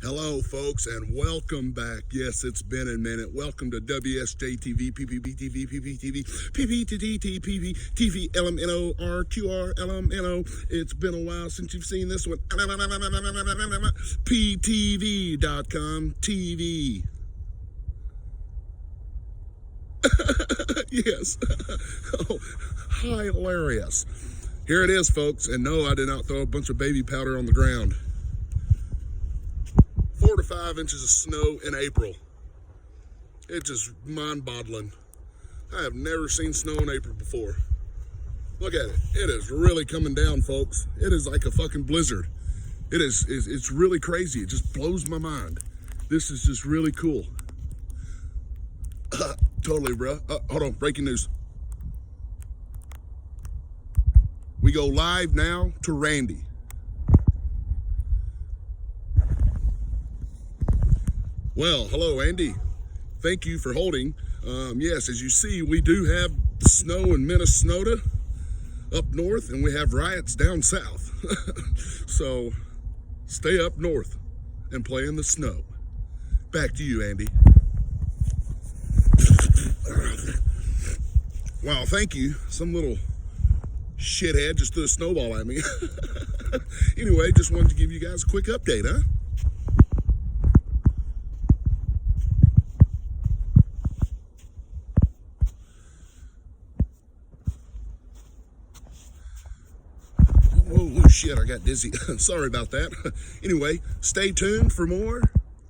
Hello, folks, and welcome back. Yes, it's been a minute. Welcome to WSJTV, PPBTV, PPTV, PPTT, PPTV, LMNO, RQR, LMNO. It's been a while since you've seen this one. PTV.com, TV. Yes. Oh, hilarious. Here it is, folks. And no, I did not throw a bunch of baby powder on the ground. 4 to 5 inches of snow in April. It's just mind-boggling. I have never seen snow in April before. Look at it. It is really coming down, folks. It is like a fucking blizzard. It's really crazy. It just blows my mind. This is just really cool. Totally, bro. Hold on, breaking news. We go live now to Randy. Well, hello, Andy. Thank you for holding. Yes, as you see, we do have snow in Minnesota up north, and we have riots down south. So stay up north and play in the snow. Back to you, Andy. Wow, thank you. Some little shithead just threw a snowball at me. Anyway, just wanted to give you guys a quick update, huh? Oh, shit, I got dizzy. Sorry about that. Anyway, stay tuned for more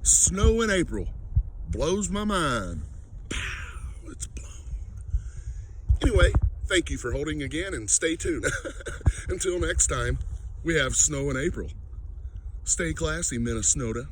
snow in April. Blows my mind. Pow, it's blown. Anyway, thank you for holding again and stay tuned. Until next time, we have snow in April. Stay classy, Minnesota.